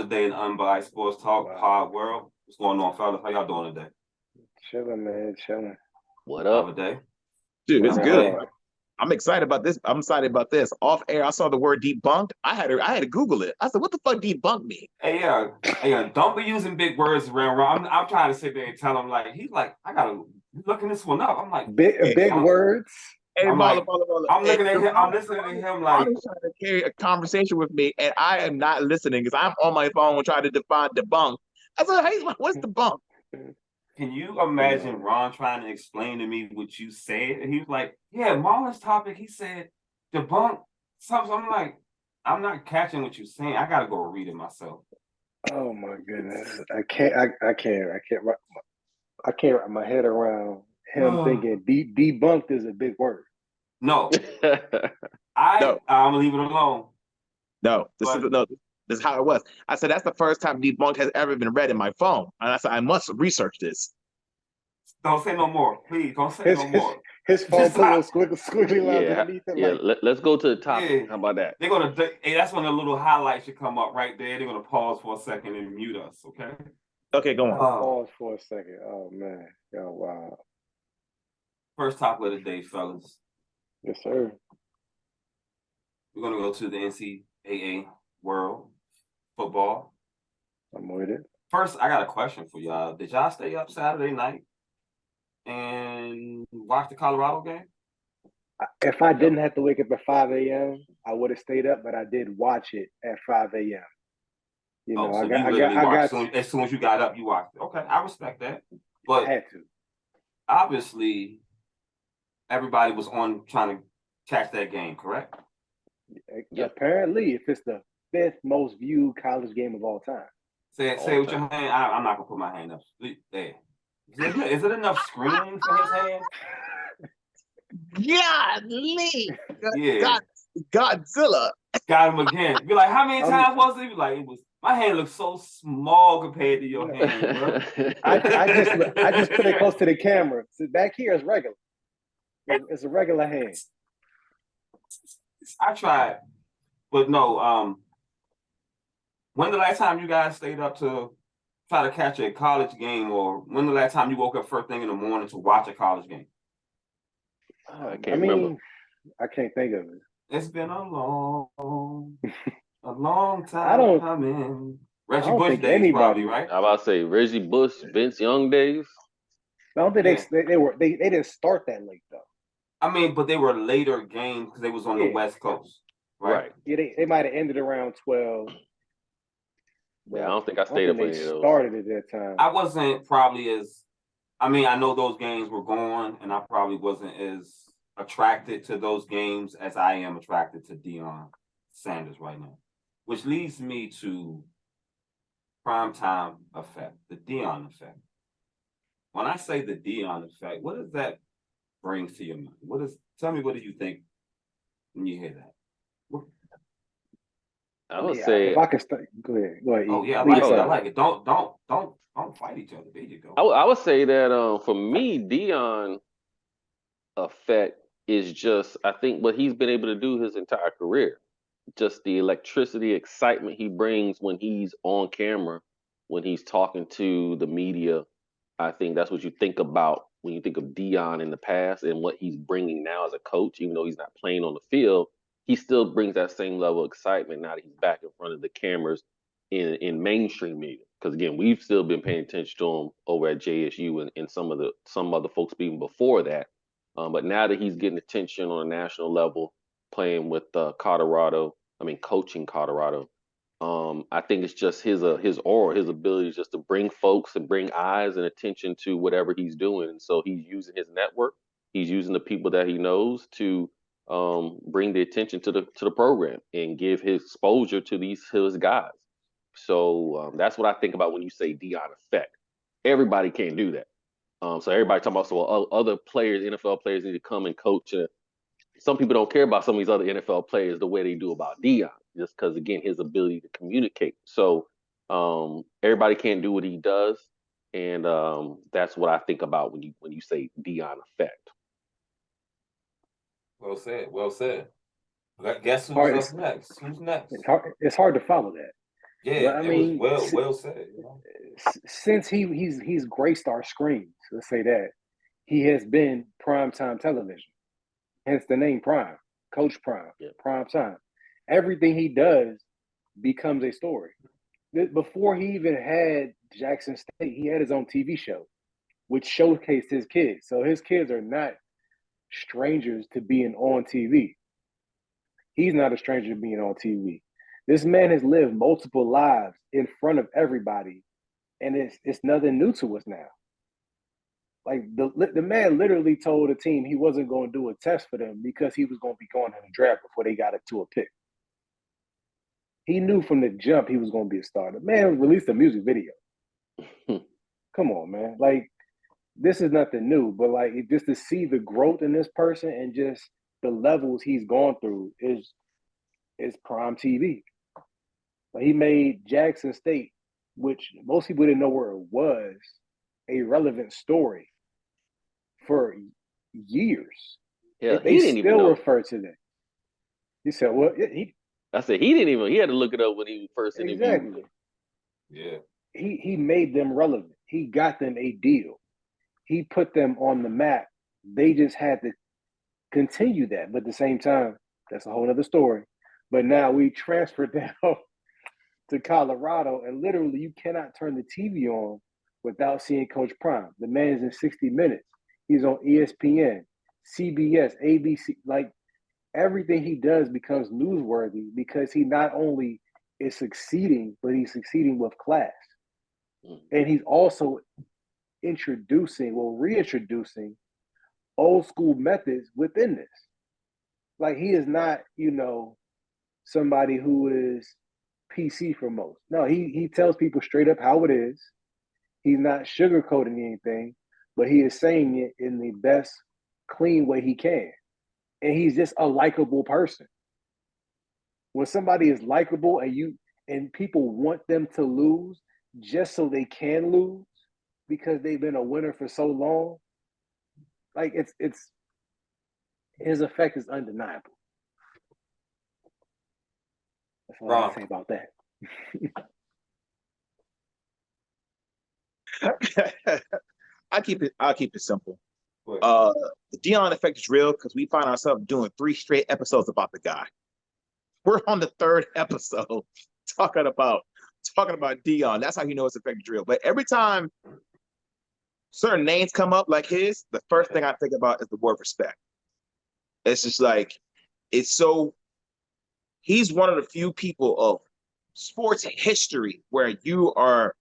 Another day in Unbiased Sports Talk Pod World. What's going on, fellas? How y'all doing today? Chilling, man. Chilling. What up? Another day. Dude, it's good. I'm excited about this. I'm excited about this. Off air, I saw the word debunked. I had to Google it. I said, "What the fuck debunk mean?" Hey, don't be using big words around. I'm trying to sit there and tell him he's like, I gotta looking this one up. I'm like, big words. Hey, I'm Marla. looking at him. I'm listening to him like Marla's trying to carry a conversation with me, and I am not listening because I'm on my phone trying to define debunk. I said, "Hey, what's debunk?" Can you imagine Ron trying to explain to me what you said? And he was like, yeah, Marlon's topic, he said, debunk something. I'm like, I'm not catching what you're saying. I got to go read it myself. Oh, my goodness. I can't wrap my head around him thinking debunked is a big word. No. I'm going to leave it alone. No, this is how it was. I said, that's the first time debunked has ever been read in my phone. And I said, I must research this. Don't say no more. Please, don't say no more. His phone put a squiggly lines underneath it. Yeah, let's go to the topic. Yeah. How about that? They're going to, that's when the little highlight should come up right there. They're going to pause for a second and mute us, okay? Okay, go on. Pause for a second. Oh, man. Oh, wow. First topic of the day, fellas. Yes, sir. We're going to go to the NCAA World Football. I'm with it. First, I got a question for y'all. Did y'all stay up Saturday night and watch the Colorado game? If I didn't have to wake up at 5 a.m., I would have stayed up, but I did watch it at 5 a.m. You know, as soon as you got up, you watched it. Okay, I respect that. But I had to. Obviously, everybody was on trying to catch that game, correct? Yeah. Apparently, if it's the 5th most viewed college game of all time. Say it with your hand. I'm not gonna put my hand up. There. Is it enough screaming for his hand? Golly. Yeah. Godzilla. Got him again. Be like, how many times was it? Be like, it was. My hand looks so small compared to your hand, bro. I just put it close to the camera. So back here is regular. It's a regular hand. I tried, but no. When the last time you guys stayed up to try to catch a college game, or when the last time you woke up first thing in the morning to watch a college game? I can't remember. I can't think of it. It's been a long time coming. Reggie Bush days, probably, right? I about to say Reggie Bush, Vince Young days. I don't think they didn't start that late though. I mean, but they were later games because they was on the West Coast, right? Yeah, they might have ended around 12. Yeah, I don't think I stayed up for any of those. Started at that time. I wasn't probably as. I mean, I know those games were going, and I probably wasn't as attracted to those games as I am attracted to Deion Sanders right now, which leads me to primetime effect, the Deion effect. When I say the Deion effect, what does that bring to your mind? Tell me, what do you think when you hear that? I would say, if I could start, go ahead. Oh yeah, I like it. Don't fight each other. There you go. I would say that for me, Deion effect is just, I think, what he's been able to do his entire career. Just the electricity, excitement he brings when he's on camera, when he's talking to the media. I think that's what you think about when you think of Deion in the past and what he's bringing now as a coach. Even though he's not playing on the field, he still brings that same level of excitement now that he's back in front of the cameras in mainstream media. Because again, we've still been paying attention to him over at JSU and some other folks even before that. But now that he's getting attention on a national level, playing with coaching Colorado, I think it's just his aura, his ability just to bring folks and bring eyes and attention to whatever he's doing. And so he's using his network, he's using the people that he knows to bring the attention to the program and give his exposure to his guys. So that's what I think about when you say Deion effect. Everybody can't do that. So everybody talking about other players, NFL players need to come and coach. Some people don't care about some of these other NFL players the way they do about Deion, just because again his ability to communicate. So everybody can't do what he does, and that's what I think about when you say Deion effect. Well said. Guess who's up next? Who's next? It's hard to follow that. Yeah, But I it was mean, well said. You know? since he's graced our screens, let's say that, he has been primetime television. Hence the name Prime, Coach Prime, Prime Time. Everything he does becomes a story. Before he even had Jackson State, he had his own TV show, which showcased his kids. So his kids are not strangers to being on TV. He's not a stranger to being on TV. This man has lived multiple lives in front of everybody, and it's nothing new to us now. Like the man literally told the team he wasn't going to do a test for them because he was going to be going in the draft before they got it to a pick. He knew from the jump he was going to be a starter. Man released a music video. Come on, man. Like, this is nothing new, but like just to see the growth in this person and just the levels he's gone through is prime TV. Like, he made Jackson State, which most people didn't know where it was, a relevant story for years. Yeah, They he didn't even still know. refer to that. He said, "Well, I said he didn't even. He had to look it up when he first interviewed. Exactly. Yeah. He made them relevant. He got them a deal. He put them on the map. They just had to continue that. But at the same time, that's a whole other story. But now we transferred down to Colorado, and literally you cannot turn the TV on without seeing Coach Prime. The man is in 60 Minutes. He's on ESPN, CBS, ABC. Like, everything he does becomes newsworthy because he not only is succeeding, but he's succeeding with class. And he's also reintroducing old school methods within this. Like, he is not, somebody who is PC for most. No, he tells people straight up how it is. He's not sugarcoating anything, but he is saying it in the best, clean way he can. And he's just a likable person. When somebody is likable and people want them to lose just so they can lose because they've been a winner for so long, like it's his effect is undeniable. That's all I say about that. I'll keep it simple. The Deion effect is real because we find ourselves doing 3 straight episodes about the guy. We're on the 3rd episode talking about Deion. That's how you know it's effect is real. But every time certain names come up like his, the first thing I think about is the word respect. It's just like, he's one of the few people of sports history where you are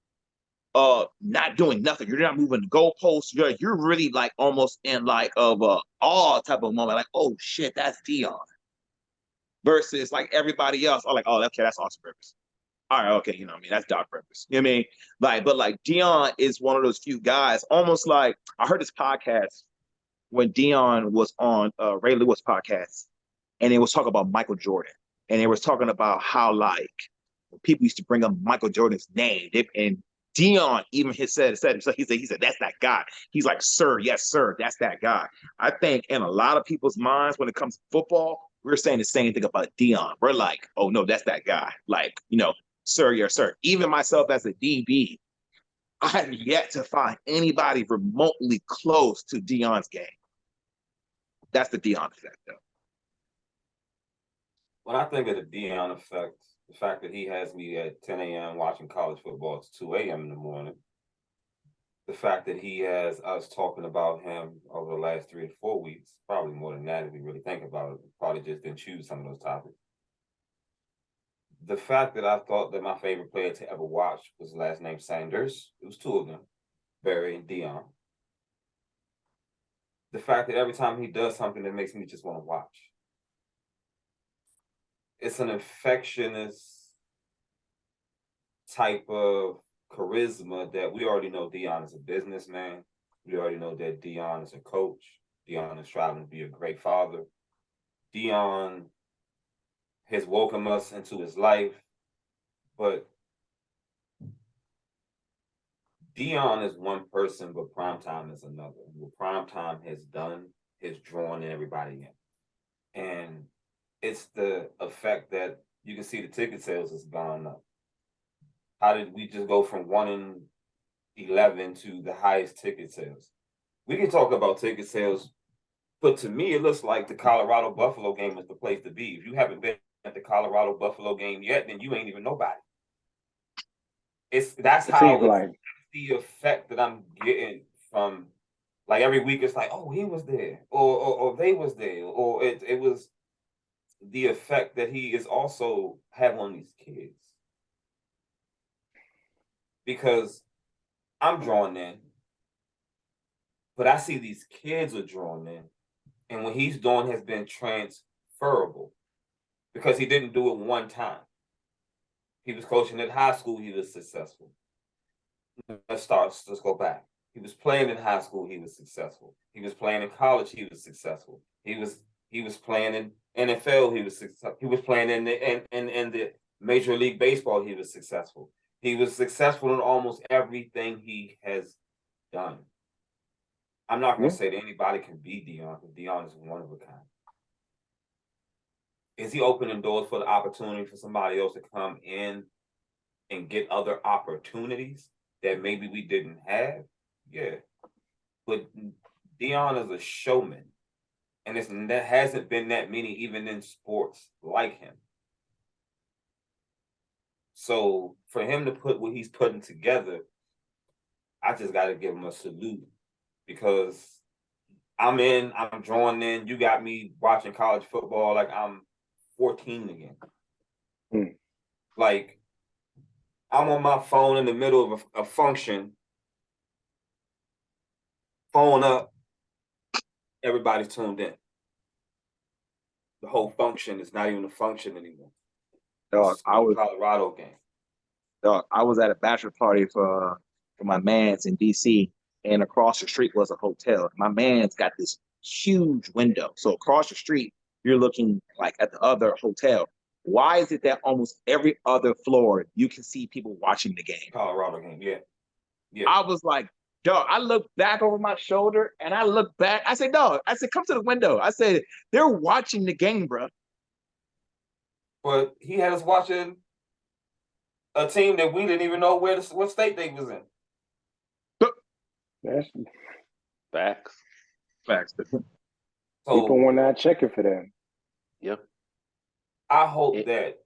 not doing nothing. You're not moving the goalposts. You're really like almost in like of a awe type of moment, like, oh shit, that's Deion. Versus like everybody else, like, oh, okay, that's Austin Rivers. All right, okay, that's Doc Rivers. You know what I mean? But Deion is one of those few guys, almost like, I heard this podcast when Deion was on Ray Lewis podcast, and it was talking about Michael Jordan. And it was talking about how like people used to bring up Michael Jordan's name. And Deion even said, he said, that's that guy. He's like, sir, yes, sir, that's that guy. I think in a lot of people's minds when it comes to football, we're saying the same thing about Deion. We're like, oh no, that's that guy. Like, sir, yes, sir. Even myself as a DB, I have yet to find anybody remotely close to Deion's game. That's the Deion effect, though. When I think of the Deion effect, the fact that he has me at 10 a.m. watching college football to 2 a.m. in the morning, the fact that he has us talking about him over the last 3 to 4 weeks, probably more than that if we really think about it, probably just didn't choose some of those topics. The fact that I thought that my favorite player to ever watch was the last name Sanders. It was 2 of them, Barry and Deion. The fact that every time he does something that makes me just want to watch. It's an infectious type of charisma that we already know Deion is a businessman. We already know that Deion is a coach. Deion is striving to be a great father. Deion has welcomed us into his life, but Deion is one person, but Primetime is another. What Primetime has done is drawn everybody in. And it's the effect that you can see the ticket sales has gone up. how did we just go from 1-11 to the highest ticket sales? We can talk about ticket sales, but to me, it looks like the Colorado Buffalo game is the place to be. If you haven't been at the Colorado Buffalo game yet, then you ain't even nobody. That's how the effect that I'm getting from, like, every week. It's like, oh, he was there, or they was there, or it was the effect that he is also having on these kids. Because I'm drawn in, but I see these kids are drawn in, and what he's doing has been transferable because he didn't do it one time. He was coaching at high school, he was successful. Let's go back. He was playing in high school, he was successful. He was playing in college, he was successful. He was playing in NFL, he was successful. He was playing in the Major League Baseball, he was successful. He was successful in almost everything he has done. I'm not going to say that anybody can be Deion, because Deion is one of a kind. Is he opening doors for the opportunity for somebody else to come in and get other opportunities that maybe we didn't have? Yeah. But Deion is a showman. And there hasn't been that many, even in sports, like him. So for him to put what he's putting together, I just got to give him a salute, because I'm drawn in. You got me watching college football like I'm 14 again. Like, I'm on my phone in the middle of a function, phone up, everybody's tuned in. The whole function is not even a function anymore. Dog, I was Colorado game. Dog, I was at a bachelor party for my man's in DC, and across the street was a hotel. My man's got this huge window, so across the street you're looking like at the other hotel. Why is it that almost every other floor you can see people watching the game? Colorado game, yeah. I was like, dog, I looked back over my shoulder and I looked back. I said, dog, come to the window. I said, they're watching the game, bro. But he had us watching a team that we didn't even know what state they was in. Facts. So, people were not checking for them. Yep. I hope that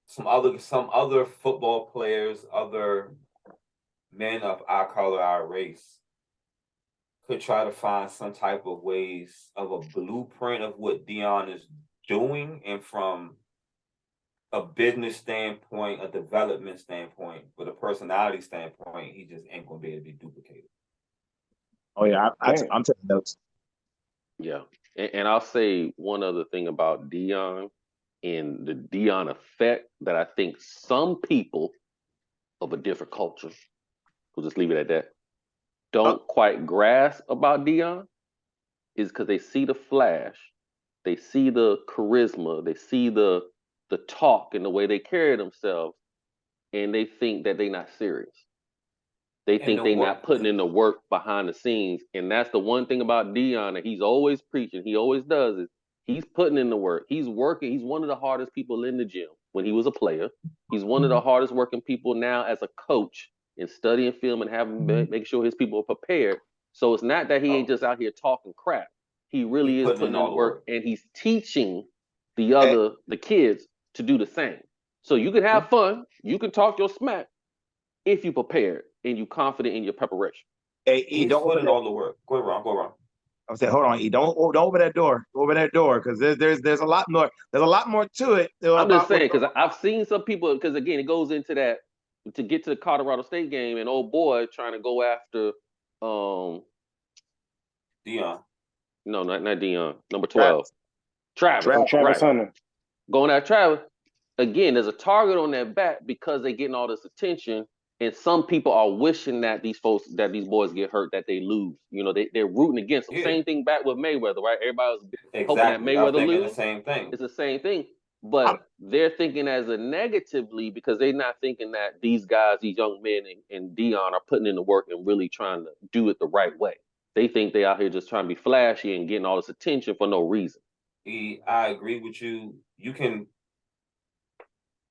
some other football players, other men of our color, our race, could try to find some type of ways of a blueprint of what Deion is doing, and from a business standpoint, a development standpoint, but a personality standpoint, he just ain't gonna be able to be duplicated. Oh yeah, I'm taking notes. Yeah, and I'll say one other thing about Deion and the Deion effect that I think some people of a different culture, we'll just leave it at that, don't quite grasp about Deion, is because they see the flash, they see the charisma, they see the talk and the way they carry themselves, and they think that they're not serious. They think they're not putting in the work behind the scenes. And that's the one thing about Deion that he's always preaching, he always does, is he's putting in the work. He's working. He's one of the hardest people in the gym when he was a player. He's one of the hardest working people now as a coach, in studying film and make sure his people are prepared. So it's not that he ain't just out here talking crap. He really is putting in the work, and he's teaching the kids to do the same. So you can have fun, you can talk your smack if you prepared and you confident in your preparation. Hey, E, don't put in all the work. Go around. I'm saying, hold on, E, don't open that door. Go open that door, because there's a lot more. There's a lot more to it. I'm just saying, because I've seen some people, because again, it goes into that to get to the Colorado State game, and old boy trying to go after Deion. No, not Deion. Number 12. Travis Hunter. Going at Travis. Again, there's a target on their back because they're getting all this attention, and some people are wishing that these boys get hurt, that they lose. You know, they're rooting against them. Yeah. Same thing back with Mayweather, right? Everybody was hoping that Mayweather lose. The same thing. It's the same thing. But they're thinking as a negatively, because they're not thinking that these guys, these young men and Deion are putting in the work and really trying to do it the right way. They think they out here just trying to be flashy and getting all this attention for no reason. I agree with you. You can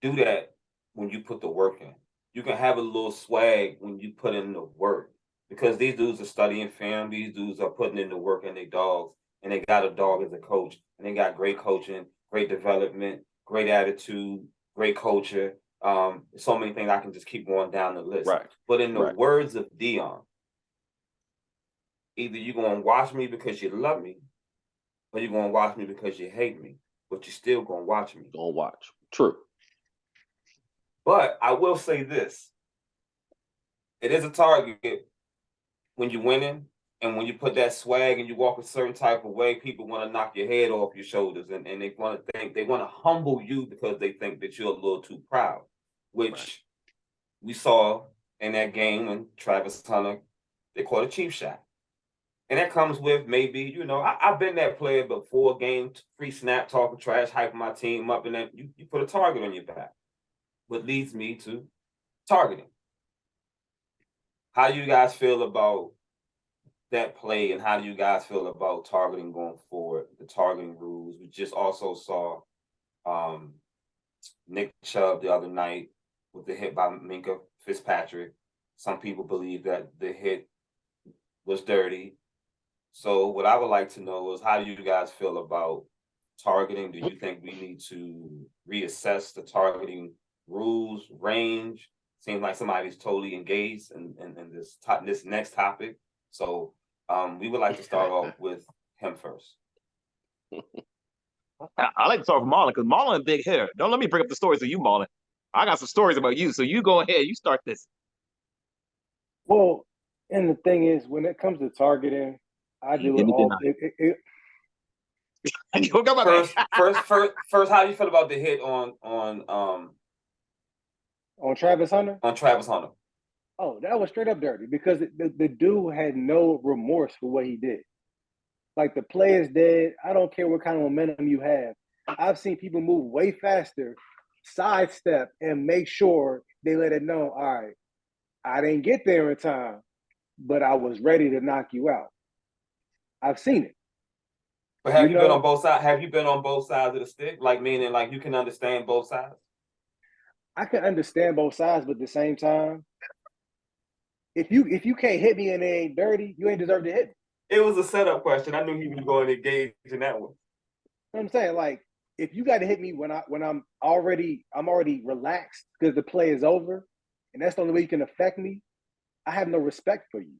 do that when you put the work in. you can have a little swag when you put in the work. Because these dudes are studying film, these dudes are putting in the work in their dogs, and they got a dog as a coach, and they got great coaching, great development, great attitude, great culture. So many things I can just keep going down the list. Right. But in the Right. words of Dion, either you're gonna watch me because you love me, or you're gonna watch me because you hate me, but you're still gonna watch me. Don't watch. True. But I will say this: it is a target when you're winning, and when you put that swag and you walk a certain type of way, people want to knock your head off your shoulders, and they want to humble you because they think that you're a little too proud, which we saw in that game when Travis Hunter, they caught a cheap shot. And that comes with maybe, I've been that player before, game, free snap, talking trash, hyping my team up, and then you put a target on your back. What leads me to targeting. How do you guys feel about that play, and how do you guys feel about targeting going forward, the targeting rules? We just also saw Nick Chubb the other night with the hit by Minka Fitzpatrick. Some people believe that the hit was dirty. So what I would like to know is, how do you guys feel about targeting? Do you think we need to reassess the targeting rules, range? Seems like somebody's totally engaged in this next topic. So we would like to start off with him first. I like to start with Marlon, because Marlon a big hitter. Don't let me bring up the stories of you, Marlon. I got some stories about you, so you go ahead. You start this. Well, and the thing is, when it comes to targeting, I do it all. First, how do you feel about the hit on Travis Hunter? On Travis Hunter. Oh, that was straight up dirty, because the dude had no remorse for what he did. Like, the play is dead. I don't care what kind of momentum you have. I've seen people move way faster, sidestep, and make sure they let it know, all right, I didn't get there in time, but I was ready to knock you out. I've seen it. But have you been on both sides? Have you been on both sides of the stick? Like, meaning, like, you can understand both sides? I can understand both sides, but at the same time, if you can't hit me and it ain't dirty, you ain't deserve to hit me. It was a setup question. I knew he was going to engage in that one. You know what I'm saying? Like, if you got to hit me when I'm already relaxed because the play is over, and that's the only way you can affect me, I have no respect for you.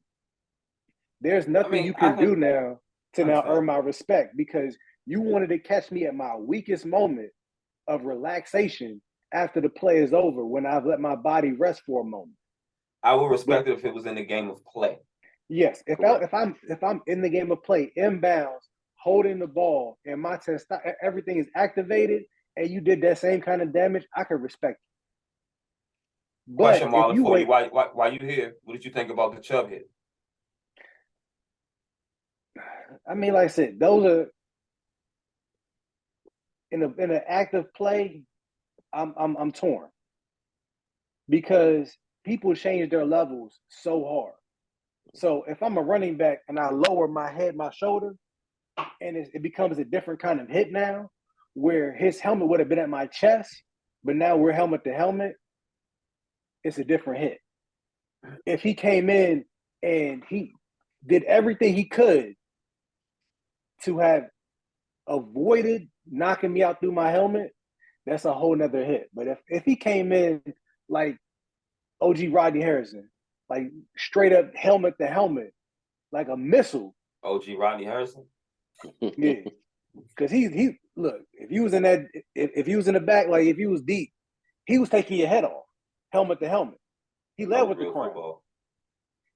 There's nothing you can do now to earn my respect, because you wanted to catch me at my weakest moment of relaxation after the play is over, when I've let my body rest for a moment. I would respect it if it was in the game of play. Yes, if I'm in the game of play, inbounds, holding the ball, and my everything is activated, and you did that same kind of damage, I could respect you. But question, Marlon, for you, why you here? What did you think about the Chubb hit? I mean, like I said, those are in an active play. I'm torn, because people change their levels so hard. So if I'm a running back and I lower my head, my shoulder, and it becomes a different kind of hit now, where his helmet would have been at my chest, but now we're helmet to helmet, it's a different hit. If he came in and he did everything he could to have avoided knocking me out through my helmet, that's a whole nother hit. But if he came in like OG Rodney Harrison, like straight up helmet to helmet, like a missile. OG Rodney Harrison? Yeah. Because he look, if he was in the back, like if he was deep, he was taking your head off, helmet to helmet. He led with the crown. Football.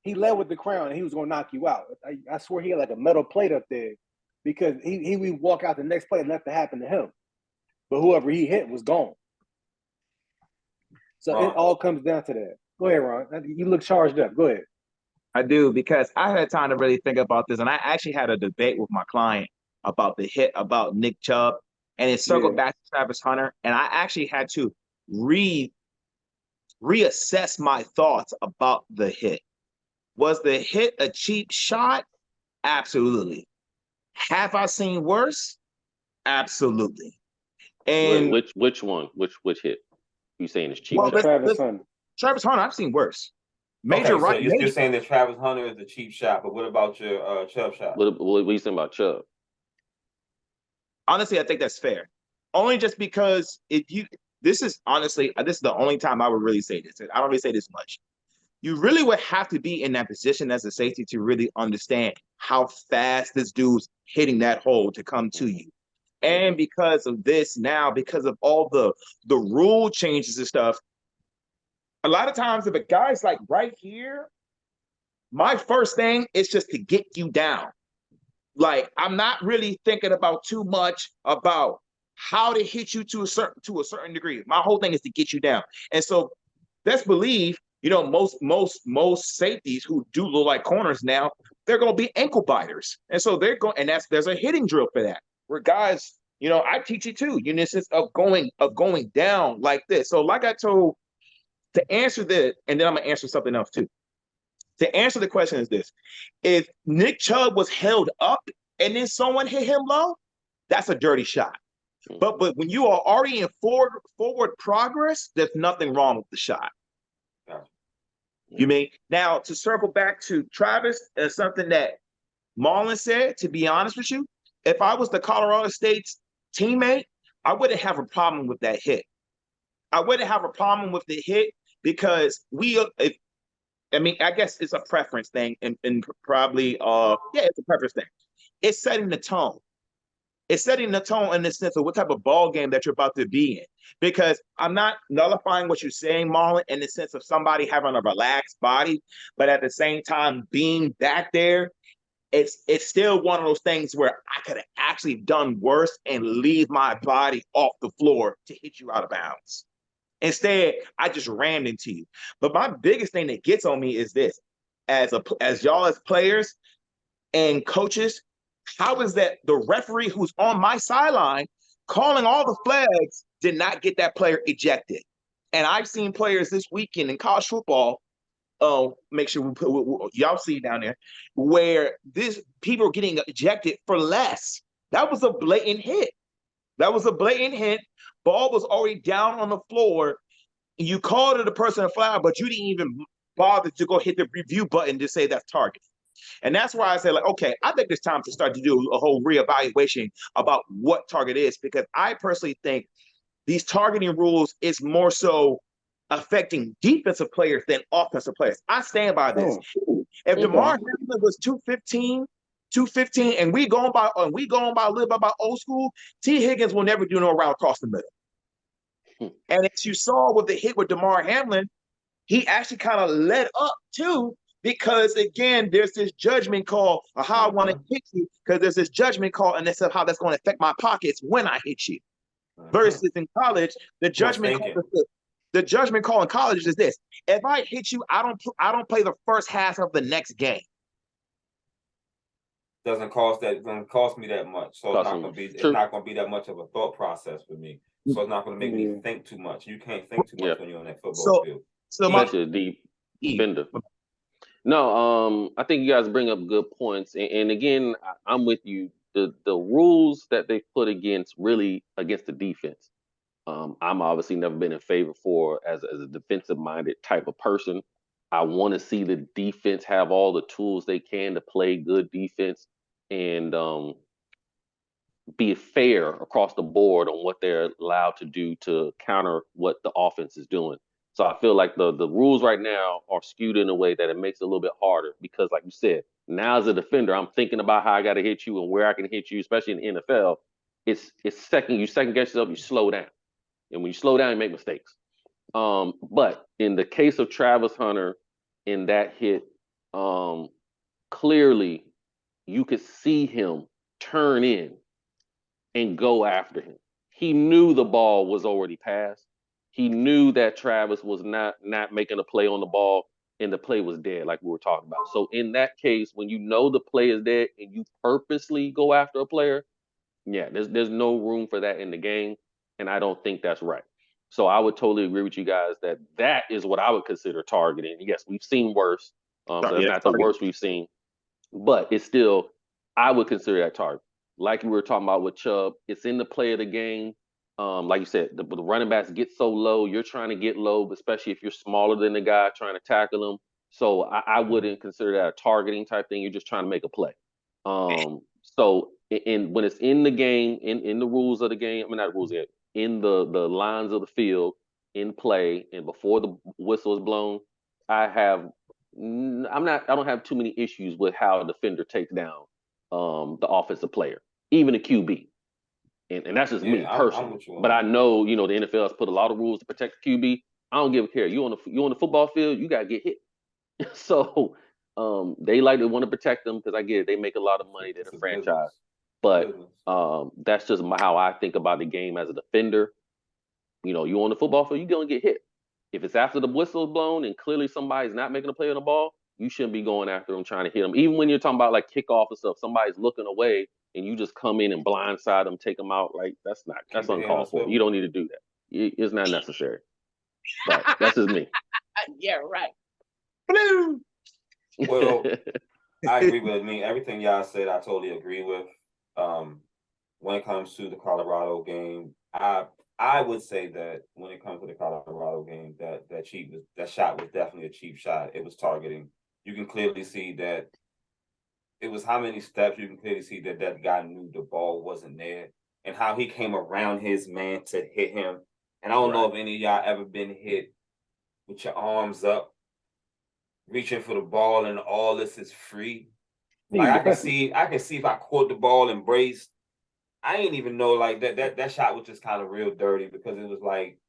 He led with the crown, and he was going to knock you out. I swear he had like a metal plate up there, because he would walk out the next play and let that happen to him. But whoever he hit was gone. So Ron, it all comes down to that. Go ahead, Ron. You look charged up. Go ahead. I do, because I had time to really think about this, and I actually had a debate with my client about the hit about Nick Chubb, and it circled back to Travis Hunter, and I actually had to reassess my thoughts about the hit. Was the hit a cheap shot? Absolutely. Have I seen worse? Absolutely. And which one? Which hit? You saying it's cheap? Well, Travis Hunter. Travis Hunter, I've seen worse. Major, so you're saying that Travis Hunter is the cheap shot, but what about your Chubb shot? What are you saying about Chubb? Honestly, I think that's fair. Only just because this is the only time I would really say this. I don't really say this much. You really would have to be in that position as a safety to really understand how fast this dude's hitting that hole to come to you. And because of this now, because of all the rule changes and stuff, a lot of times if a guy's like right here, my first thing is just to get you down. Like, I'm not really thinking about too much about how to hit you to a certain degree. My whole thing is to get you down. And so best believe, most safeties who do look like corners now, they're going to be ankle biters. And so there's a hitting drill for that. Where guys, I teach it too, in the sense of going down like this. So like I told, to answer that, and then I'm gonna answer something else too. To answer the question is this: if Nick Chubb was held up and then someone hit him low, that's a dirty shot. But when you are already in forward progress, there's nothing wrong with the shot. You mean? Now, to circle back to Travis, something that Marlon said, to be honest with you, if I was the Colorado State's teammate, I wouldn't have a problem with that hit. I wouldn't have a problem with the hit because I guess it's a preference thing and probably, it's a preference thing. It's setting the tone. It's setting the tone in the sense of what type of ball game that you're about to be in. Because I'm not nullifying what you're saying, Marlon, in the sense of somebody having a relaxed body, but at the same time being back there, it's still one of those things where I could have actually done worse and leave my body off the floor to hit you out of bounds. Instead, I just rammed into you. But my biggest thing that gets on me is this: as y'all as players and coaches, how is that the referee who's on my sideline calling all the flags did not get that player ejected? And I've seen players this weekend in college football. Make sure y'all see down there where people are getting ejected for less. That was a blatant hit. Ball was already down on the floor. You called it a personal foul, but you didn't even bother to go hit the review button to say that's target. And that's why I say, like, okay, I think it's time to start to do a whole reevaluation about what target is, because I personally think these targeting rules is more so affecting defensive players than offensive players. I stand by this. If DeMar Hamlin was 215, and we going by a little bit about old school, T. Higgins will never do no route across the middle. And as you saw with the hit with DeMar Hamlin, he actually kind of led up too, because again, there's this judgment call of how I want to hit you, because there's this judgment call and this is how that's going to affect my pockets when I hit you. Versus in college, the judgment call in college is this: if I hit you, I don't play the first half of the next game. Going to cost me that much, so it's not going to be that much of a thought process for me. So it's not going to make me think too much. You can't think too much when you're on that football field. So especially a deep defender. No, I think you guys bring up good points, and again, I'm with you. The rules that they put against the defense. I'm obviously never been in favor for as a defensive minded type of person. I want to see the defense have all the tools they can to play good defense and be fair across the board on what they're allowed to do to counter what the offense is doing. So I feel like the rules right now are skewed in a way that it makes it a little bit harder because, like you said, now as a defender, I'm thinking about how I got to hit you and where I can hit you, especially in the NFL. You second guess yourself, you slow down. And when you slow down, you make mistakes. But in the case of Travis Hunter in that hit, clearly you could see him turn in and go after him. He knew the ball was already passed. He knew that Travis was not making a play on the ball and the play was dead, like we were talking about. So in that case, when you know the play is dead and you purposely go after a player, yeah, there's no room for that in the game. And I don't think that's right. So I would totally agree with you guys that is what I would consider targeting. Yes, we've seen worse. So that's not the worst we've seen. But it's still, I would consider that target. Like we were talking about with Chubb, it's in the play of the game. Like you said, the running backs get so low. You're trying to get low, especially if you're smaller than the guy trying to tackle him. So I wouldn't consider that a targeting type thing. You're just trying to make a play. So when it's in the game, in the rules of the game, I mean not rules yet, in the lines of the field, in play, and before the whistle is blown, I don't have too many issues with how a defender takes down the offensive player, even a QB. And that's just me personally. But I know, the NFL has put a lot of rules to protect the QB. I don't give a care. You on the football field, you gotta get hit. So they like to want to protect them because I get it. They make a lot of money. They're a franchise. But that's just how I think about the game as a defender. You on the football field, you're gonna get hit. If it's after the whistle's blown and clearly somebody's not making a play on the ball, you shouldn't be going after them trying to hit them. Even when you're talking about like kickoff and stuff, somebody's looking away and you just come in and blindside them, take them out. Like that's uncalled for. You don't need to do that. It's not necessary. But that's just me. Yeah, right. Blue. Well, I agree with everything y'all said. I totally agree with. When it comes to the Colorado game, I would say that when it comes to the Colorado game, that shot was definitely a cheap shot. It was targeting. You can clearly see that it was how many steps. You can clearly see that guy knew the ball wasn't there and how he came around his man to hit him. And I don't know if any of y'all ever been hit with your arms up, reaching for the ball, and all this is free. Like I can see if I caught the ball and braced. I ain't even know like that shot was just kind of real dirty because it was like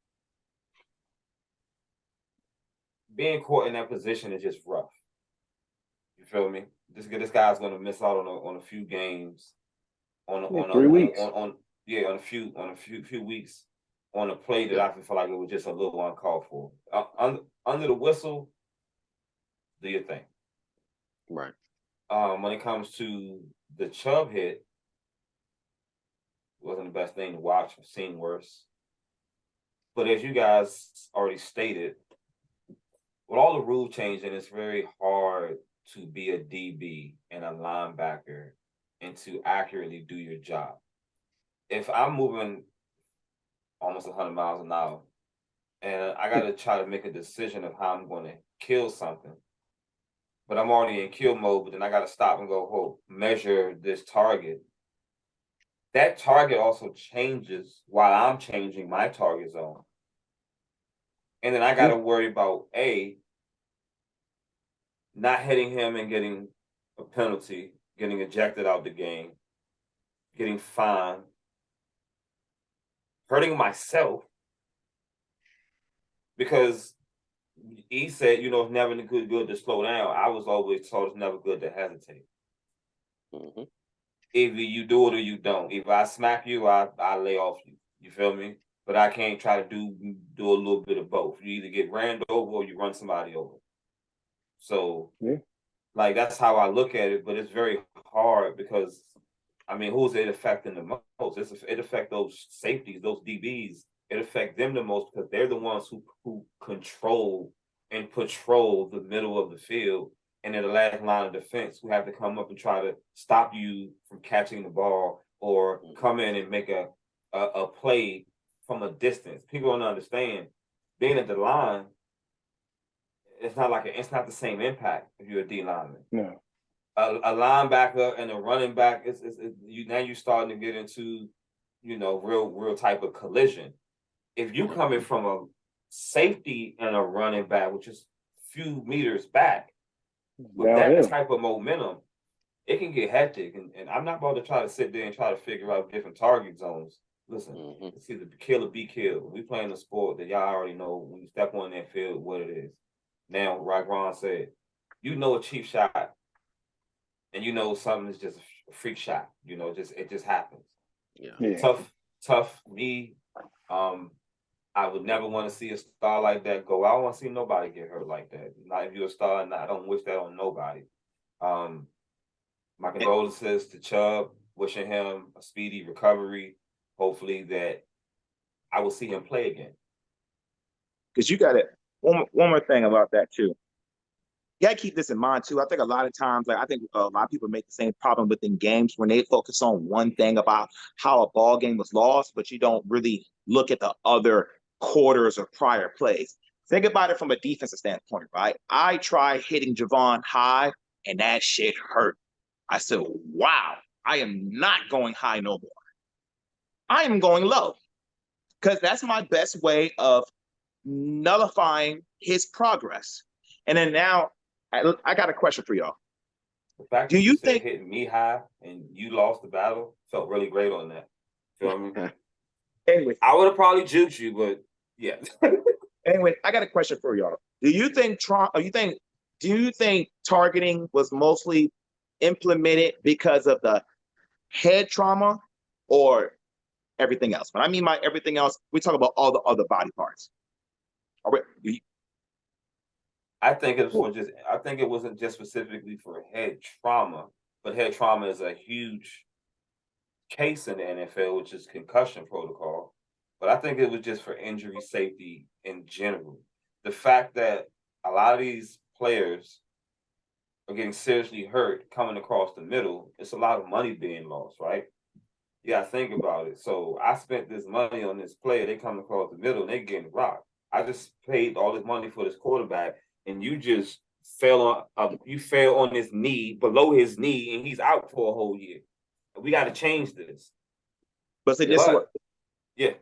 being caught in that position is just rough. You feel me? This guy's gonna miss out on a few games, on 3 weeks, on a few weeks on a play that I feel like it was just a little uncalled for. Under the whistle, do your thing. Right. When it comes to the Chubb hit, wasn't the best thing to watch. I've seen worse. But as you guys already stated, with all the rule changing, it's very hard to be a DB and a linebacker and to accurately do your job. If I'm moving almost 100 miles an hour and I got to try to make a decision of how I'm going to kill something, but I'm already in kill mode, but then I got to stop and go, measure this target. That target also changes while I'm changing my target zone. And then I got to worry about, not hitting him and getting a penalty, getting ejected out the game, getting fined, hurting myself. Because he said, it's never good to slow down. I was always told it's never good to hesitate. Mm-hmm. Either you do it or you don't. If I smack you, I lay off you. You feel me? But I can't try to do a little bit of both. You either get ran over or you run somebody over. So, like, that's how I look at it. But it's very hard because, who's it affecting the most? It affects those safeties, those DBs. It affects them the most because they're the ones who control and patrol the middle of the field. And in the last line of defense, who have to come up and try to stop you from catching the ball or come in and make a play from a distance. People don't understand. Being at the line, it's not the same impact if you're a D lineman. No. A linebacker and a running back now you're starting to get into, real type of collision. If you coming from a safety and a running back, which is a few meters back, with that type of momentum, it can get hectic. And I'm not about to try to sit there and try to figure out different target zones. Listen, it's either kill or be killed. We playing a sport that y'all already know when you step on that field what it is. Now, like Ron said, a cheap shot, and something is just a freak shot. It just happens. Yeah. Tough. Me, I would never want to see a star like that go. I don't want to see nobody get hurt like that. Not if you're a star, and I don't wish that on nobody. My condolences to Chubb, wishing him a speedy recovery. Hopefully that I will see him play again. Because you got it. One more thing about that too. you gotta keep this in mind too. I think a lot of times, like I think a lot of people make the same problem within games when they focus on one thing about how a ball game was lost, but you don't really look at the other quarters or prior plays. Think about it from a defensive standpoint, right? I tried hitting Javon high, and that shit hurt. I said, "Wow, I am not going high no more. I am going low because that's my best way of nullifying his progress." And then now, I got a question for y'all. The fact Do that you you said think- hitting me high and you lost the battle felt really great on that. Feel me? Anyway, I would have probably juked you, but yeah. I got a question for y'all. Do you think targeting was mostly implemented because of the head trauma or everything else? When I mean by everything else, we talk about all the other body parts. I think it wasn't just specifically for head trauma, but head trauma is a huge case in the NFL, which is concussion protocol. But I think it was just for injury safety in general. The fact that a lot of these players are getting seriously hurt coming across the middle, it's a lot of money being lost, right? Yeah, think about it. So I spent this money on this player, they come across the middle and they getting rocked. I just paid all this money for this quarterback, and you just fell on his knee, below his knee, and he's out for a whole year. We got to change this. But see, yeah.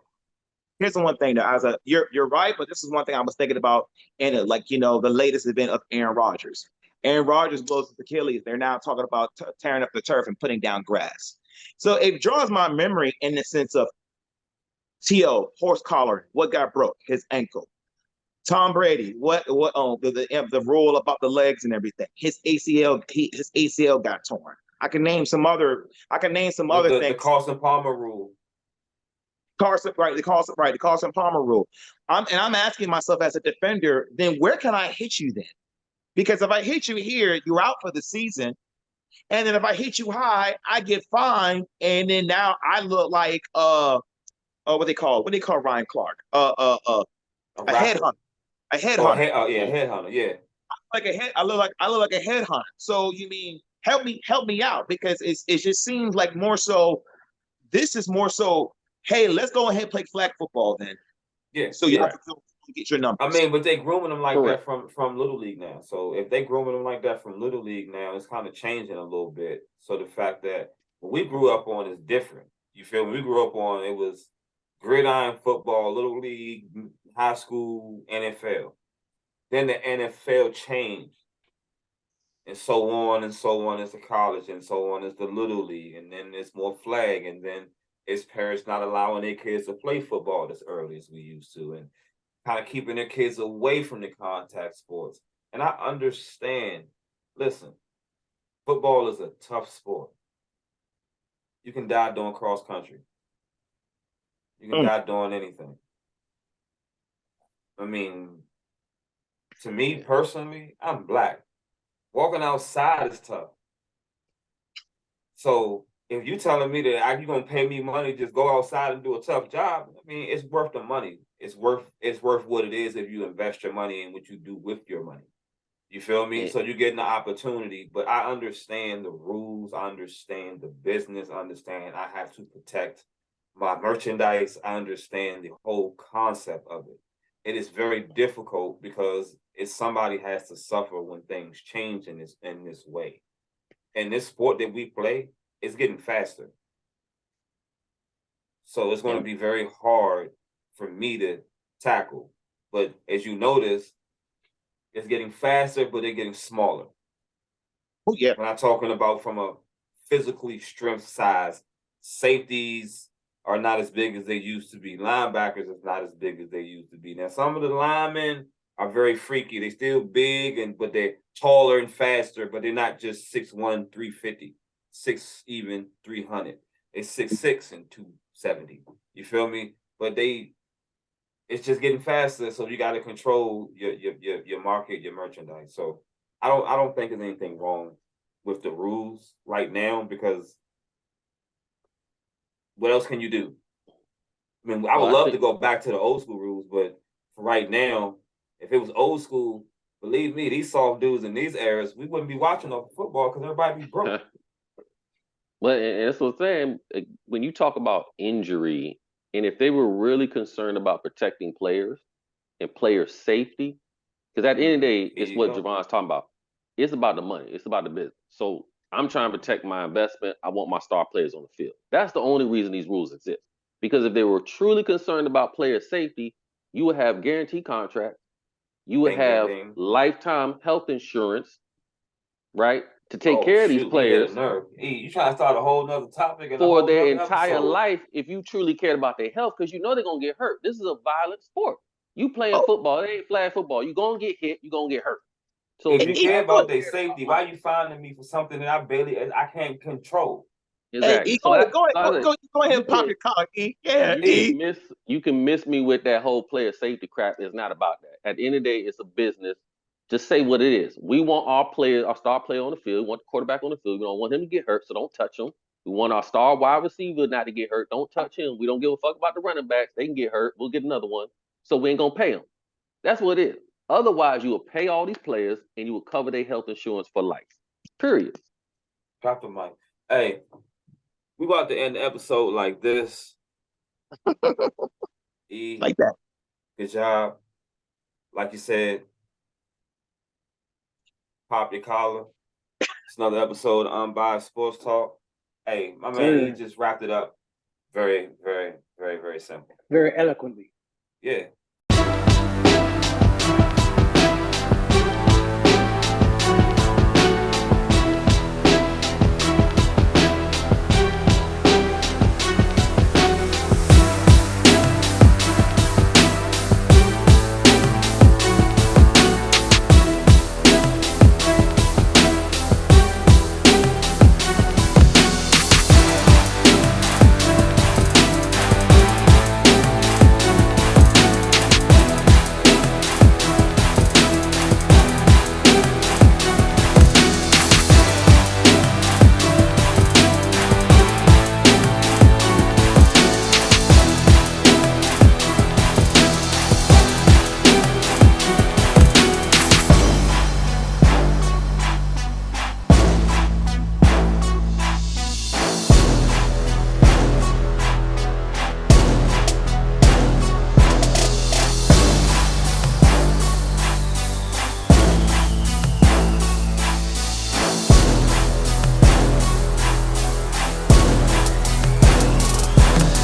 Here's the one thing that you're right, but this is one thing I was thinking about in it, like, the latest event of Aaron Rodgers. Aaron Rodgers blows his Achilles. They're now talking about tearing up the turf and putting down grass. So it draws my memory in the sense of T.O., horse collar, what got broke? His ankle. Tom Brady, the rule about the legs and everything. His ACL got torn. I can name some other things. The Carson Palmer rule. The Carson Palmer rule. I'm asking myself as a defender, then where can I hit you then? Because if I hit you here, you're out for the season. And then if I hit you high, I get fined. And then now I look like what they call Ryan Clark? A headhunter. A headhunter. Headhunter, yeah. I look like a headhunter. So you mean help me out, because it just seems like more so this is more so, hey, let's go ahead and play flag football then. Yeah. So you have to get your numbers. I mean, but they grooming them like that from Little League now. So if they grooming them like that from Little League now, it's kind of changing a little bit. So the fact that what we grew up on is different. You feel me? We grew up on, it was gridiron football, Little League, high school, NFL. Then the NFL changed. And so on as the college, and so on as the Little League. And then there's more flag, and then it's parents not allowing their kids to play football as early as we used to, and kind of keeping their kids away from the contact sports. And I understand, listen, football is a tough sport. You can die doing cross country. You can die doing anything. I mean, to me personally, I'm Black. Walking outside is tough. So if you're telling me that you're gonna pay me money, just go outside and do a tough job, I mean, it's worth the money. It's worth what it is if you invest your money in what you do with your money. You feel me? Yeah. So you're getting the opportunity, but I understand the rules. I understand the business. I understand I have to protect my merchandise. I understand the whole concept of it. It is very difficult because somebody has to suffer when things change in this way. And this sport that we play is getting faster. So it's going to be very hard for me to tackle. But as you notice, it's getting faster, but they're getting smaller. Oh, yeah. We're not talking about from a physically strength size. Safeties are not as big as they used to be. Linebackers is not as big as they used to be. Now, some of the linemen are very freaky. They're still big, but they're taller and faster, but they're not just 6'1", 350, 6', 300. They're 6'6" and 270. You feel me? But it's just getting faster, so you got to control your market, your merchandise. So I don't think there's anything wrong with the rules right now, because what else can you do? I mean, I would love to go back to the old school rules, but for right now, if it was old school, Believe me, these soft dudes in these eras, we wouldn't be watching no football because everybody be broke. But and that's what I'm saying. When you talk about injury, and if they were really concerned about protecting players and player safety, because at the end of the day, it's what Javon's talking about. It's about the money. It's about the business. So I'm trying to protect my investment. I want my star players on the field. That's the only reason these rules exist. Because if they were truly concerned about player safety, you would have guaranteed contracts. You would have lifetime health insurance, right? To take care of these players. You trying to start a whole nother topic for their entire life if you truly cared about their health, because you know they're going to get hurt. This is a violent sport. You playing football, it ain't flag football. You're going to get hit, you're going to get hurt. So if you care about their safety, why are you finding me for something that I can't control? Exactly. Hey, go ahead and pop your collar, E. Yeah, you can miss me with that whole player safety crap. It's not about that. At the end of the day, it's a business. Just say what it is. We want our star player on the field. We want the quarterback on the field. We don't want him to get hurt, so don't touch him. We want our star wide receiver not to get hurt. Don't touch him. We don't give a fuck about the running backs. They can get hurt. We'll get another one. So we ain't going to pay them. That's what it is. Otherwise, you will pay all these players and you will cover their health insurance for life. Period. Drop the mic. Hey, we about to end the episode like this. Like that. Good job. Like you said, pop your collar. It's another episode of Unbiased Sports Talk. Hey, my man, he just wrapped it up very, very, very, very simple. Very eloquently. Yeah.